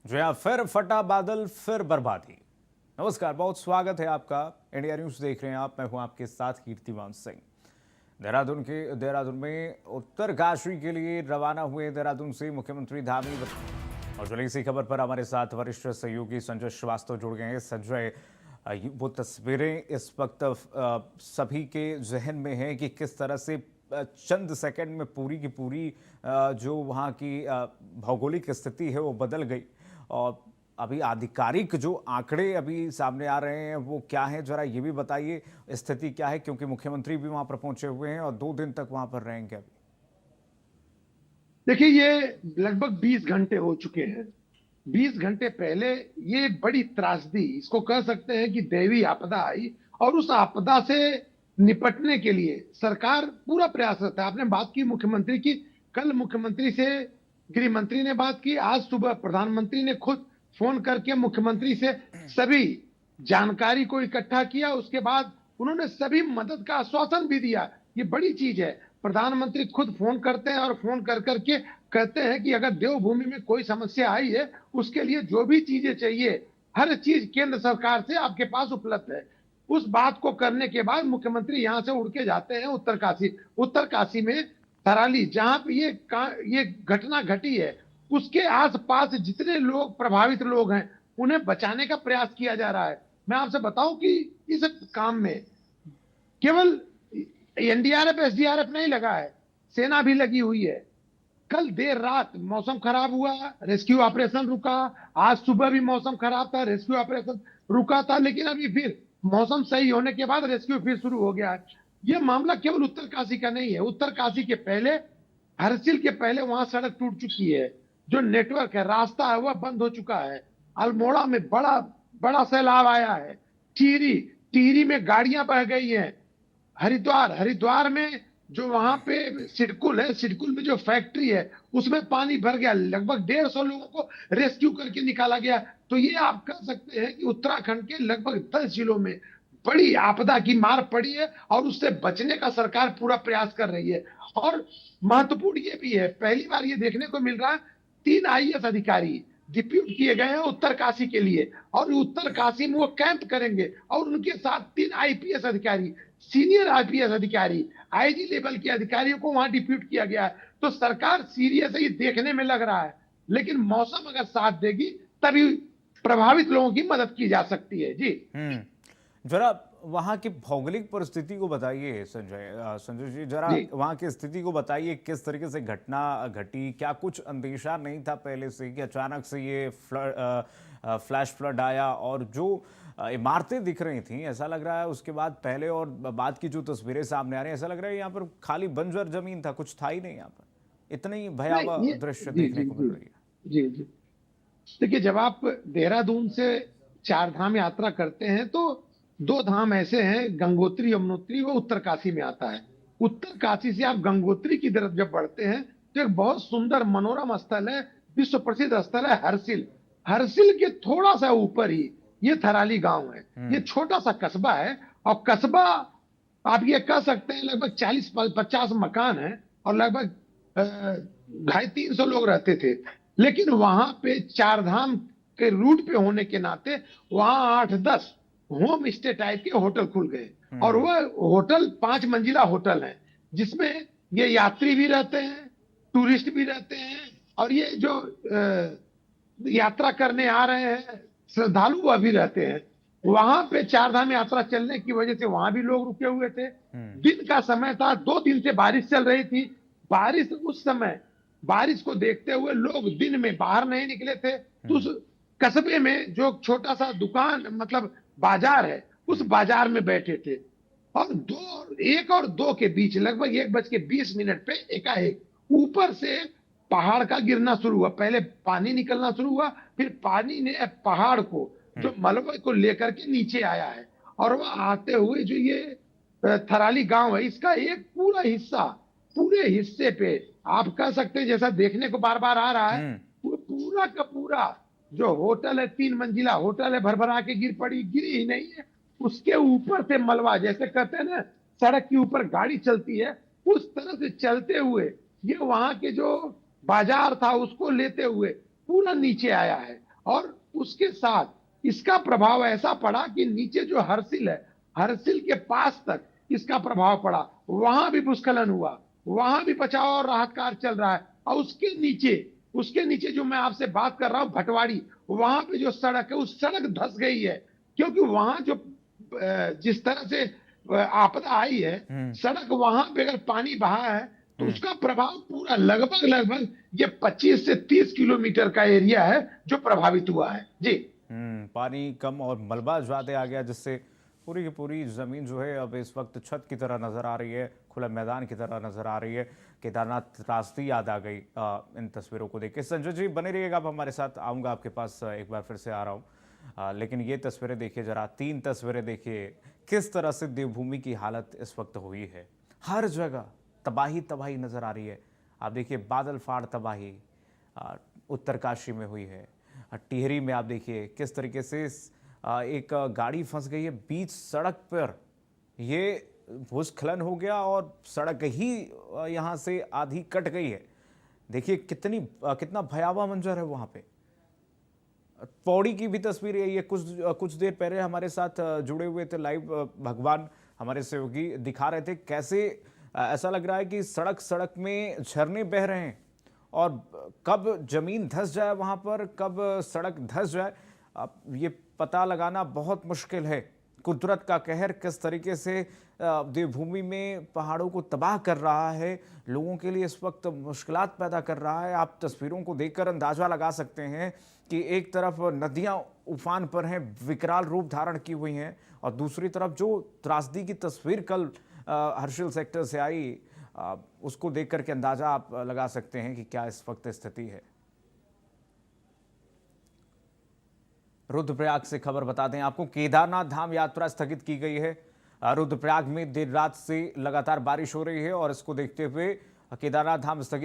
जी हाँ, फिर फटा बादल फिर बर्बादी। नमस्कार, बहुत स्वागत है आपका। इंडिया न्यूज देख रहे हैं आप, मैं हूं आपके साथ कीर्तिमान सिंह। देहरादून में उत्तरकाशी के लिए रवाना हुए देहरादून से मुख्यमंत्री धामी। और जुड़ी इसी खबर पर हमारे साथ वरिष्ठ सहयोगी संजय श्रीवास्तव जुड़ गए हैं। संजय, वो तस्वीरें इस वक्त सभी के जहन में हैं कि किस तरह से चंद सेकंड में पूरी की पूरी जो वहाँ की भौगोलिक स्थिति है वो बदल गई। और अभी आधिकारिक जो आंकड़े अभी सामने आ रहे हैं वो क्या है, जरा ये भी बताइए, स्थिति क्या है, क्योंकि मुख्यमंत्री भी वहां पर पहुंचे हुए हैं और 2 दिन तक वहां पर रहेंगे अभी। देखिए, ये लगभग 20 घंटे हो चुके हैं। 20 घंटे पहले ये बड़ी त्रासदी, इसको कह सकते हैं कि दैवीय आपदा आई, और उस आपदा से निपटने के लिए सरकार पूरा प्रयासरत है। आपने बात की मुख्यमंत्री की, कल मुख्यमंत्री से गृह मंत्री ने बात की, आज सुबह प्रधानमंत्री ने खुद फोन करके मुख्यमंत्री से सभी जानकारी को इकट्ठा किया। उसके बाद उन्होंने सभी मदद का आश्वासन भी दिया। ये बड़ी चीज है, प्रधानमंत्री खुद फोन करते हैं और फोन कर करके कहते हैं कि अगर देवभूमि में कोई समस्या आई है, उसके लिए जो भी चीजें चाहिए, हर चीज केंद्र सरकार से आपके पास उपलब्ध है। उस बात को करने के बाद मुख्यमंत्री यहां से उड़ के जाते हैं उत्तरकाशी। उत्तरकाशी में थराली, जहां पे ये घटना घटी है, उसके आसपास जितने लोग प्रभावित लोग हैं, उन्हें बचाने का प्रयास किया जा रहा है। मैं आपसे बताऊं कि इस काम में केवल एनडीआरएफ एसडीआरएफ नहीं लगा है, सेना भी लगी हुई है। कल देर रात मौसम खराब हुआ, रेस्क्यू ऑपरेशन रुका। आज सुबह भी मौसम खराब था, रेस्क्यू ऑपरेशन रुका था, लेकिन अभी फिर मौसम सही होने के बाद रेस्क्यू फिर शुरू हो गया है। यह मामला केवल उत्तरकाशी का नहीं है। उत्तरकाशी के पहले, हरसिल के पहले वहां सड़क टूट चुकी है। जो नेटवर्क है, रास्ता है, वह बंद हो चुका है। अल्मोड़ा में बड़ा बड़ा सैलाब आया है। टिहरी टिहरी में गाड़ियां बह गई हैं। हरिद्वार हरिद्वार में जो वहां पे सिडकुल है, सिडकुल में जो फैक्ट्री है, उसमें पानी भर गया। लगभग 150 लोगों को रेस्क्यू करके निकाला गया। तो ये आप कह सकते हैं कि उत्तराखंड के लगभग 10 जिलों में बड़ी आपदा की मार पड़ी है, और उससे बचने का सरकार पूरा प्रयास कर रही है। और महत्वपूर्ण ये भी है, पहली बार ये देखने को मिल रहा है, 3 आईएएस अधिकारी डिप्यूट किए गए हैं उत्तरकाशी के लिए, और उत्तरकाशी में वो कैंप करेंगे, और उनके साथ 3 आईपीएस अधिकारी, सीनियर आईपीएस अधिकारी, आईजी लेवल के अधिकारियों को वहां डिप्यूट किया गया है। तो सरकार सीरियस है, ये देखने में लग रहा है। लेकिन मौसम अगर साथ देगी, तभी प्रभावित लोगों की मदद की जा सकती है। जी जरा वहाँ की भौगोलिक परिस्थिति को बताइए संजय जी, जरा जी वहाँ की स्थिति को बताइए, किस तरीके से घटना घटी, क्या कुछ अंदेशा नहीं था पहले से कि अचानक से ये फ्लैश फ्लड आया, और जो इमारतें दिख रही थी, ऐसा लग रहा है उसके बाद पहले और बाद की जो तस्वीरें सामने आ रही हैं, ऐसा लग रहा है यहाँ पर खाली बंजर जमीन था, कुछ था ही नहीं यहाँ पर। इतनी नहीं भयावह ये दृश्य जी देखने जी को मिल जी रही है। जी जी देखिए, जब आप देहरादून से 4 धाम यात्रा करते हैं, तो 2 धाम ऐसे हैं, गंगोत्री यमुनोत्री, वो उत्तरकाशी में आता है। उत्तरकाशी से आप गंगोत्री की तरफ जब बढ़ते हैं, तो एक बहुत सुंदर मनोरम स्थल है, विश्व प्रसिद्ध स्थल है हरसिल। हरसिल के थोड़ा सा ऊपर ही ये थराली गांव है। ये हम्म। छोटा सा कस्बा है, और कस्बा आप ये कह सकते हैं लगभग 40-50 मकान है, और लगभग 250-300 लोग रहते थे। लेकिन वहां पे 4 धाम के रूट पे होने के नाते वहां 8-10 होम स्टे टाइप के होटल खुल गए। और हम्म। वह होटल 5 मंजिला होटल है, जिसमें ये यात्री भी रहते हैं, टूरिस्ट भी रहते हैं, और ये जो यात्रा करने आ रहे हैं श्रद्धालु, वह भी रहते हैं। वहां पे 4 धाम यात्रा चलने की वजह से वहां भी लोग रुके हुए थे। हम्म। दिन का समय था, 2 दिन से बारिश चल रही थी। बारिश उस समय, बारिश को देखते हुए लोग दिन में बाहर नहीं निकले थे। तो उस हम्म। कस्बे में जो छोटा सा दुकान, मतलब बाजार है, उस हम्म। बाजार में बैठे थे। और 1 और 2 के बीच लगभग 1:20 पे एकाएक ऊपर से पहाड़ का गिरना शुरू हुआ। पहले पानी निकलना शुरू हुआ, फिर पानी ने पहाड़ को, हम्म। जो मलबे को लेकर के नीचे आया है। और वह आते हुए जो ये थराली गांव है, इसका एक पूरा हिस्सा, पूरे हिस्से पे आप कह सकते हैं, जैसा देखने को बार बार आ रहा है, हम्म। वो पूरा का पूरा जो होटल है, 3 मंजिला होटल है, भरभरा के गिर पड़ी। गिरी ही नहीं है, उसके ऊपर से मलबा, जैसे कहते हैं ना सड़क के ऊपर गाड़ी चलती है, उस तरह से चलते हुए ये वहां के जो बाजार था उसको लेते हुए पूरा नीचे आया है। और उसके साथ इसका प्रभाव ऐसा पड़ा कि नीचे जो हरसिल है, हरसिल के पास तक इसका प्रभाव पड़ा। वहां भी भूस्खलन हुआ, वहां भी बचाव और राहत कार्य चल रहा है। और उसके नीचे जो मैं आपसे बात कर रहा हूं, भटवाड़ी, वहां पे जो सड़क है, उस सड़क धंस गई है। क्योंकि वहां जो जिस तरह से आपदा आई है, सड़क वहां पे अगर पानी बहा है तो उसका प्रभाव पूरा लगभग ये 25 से 30 किलोमीटर का एरिया है जो प्रभावित हुआ है। जी। पानी कम और मलबा ज्यादा आ गया, जिससे पूरी की पूरी जमीन जो है अब इस वक्त छत की तरह नजर आ रही है, खुला मैदान की तरह नजर आ रही है। केदारनाथ त्रासदी याद आ गई इन तस्वीरों को देख के। संजय जी बने रहिएगा, आप हमारे साथ, आऊँगा आपके पास, एक बार फिर से आ रहा हूँ। लेकिन ये तस्वीरें देखिए जरा, 3 तस्वीरें देखिए, किस तरह से देवभूमि की हालत इस वक्त हुई है। हर जगह तबाही तबाही नजर आ रही है। आप देखिए बादल फाड़ तबाही उत्तरकाशी में हुई है। टिहरी में आप देखिए किस तरीके से एक गाड़ी फंस गई है बीच सड़क पर। ये भूस्खलन हो गया और सड़क ही यहाँ से आधी कट गई है। देखिए कितना भयावह मंजर है वहाँ पे। पौड़ी की भी तस्वीर है ये। कुछ देर पहले हमारे साथ जुड़े हुए थे लाइव भगवान, हमारे सहयोगी दिखा रहे थे कैसे ऐसा लग रहा है कि सड़क में झरने बह रहे हैं और कब जमीन धंस जाए वहां पर, कब सड़क धंस जाए, अब ये पता लगाना बहुत मुश्किल है। कुदरत का कहर किस तरीके से देवभूमि में पहाड़ों को तबाह कर रहा है, लोगों के लिए इस वक्त मुश्किलात पैदा कर रहा है। आप तस्वीरों को देखकर अंदाजा लगा सकते हैं कि एक तरफ नदियां उफान पर हैं, विकराल रूप धारण की हुई हैं, और दूसरी तरफ जो त्रासदी की तस्वीर कल हर्षिल सेक्टर से आई, उसको देख करके अंदाजा आप लगा सकते हैं कि क्या इस वक्त स्थिति है। रुद्रप्रयाग से खबर बताते हैं आपको। केदारनाथ धाम यात्रा स्थगित की गई है। रुद्रप्रयाग में देर रात से लगातार बारिश हो रही है और इसको देखते हुए केदारनाथ धाम स्थगित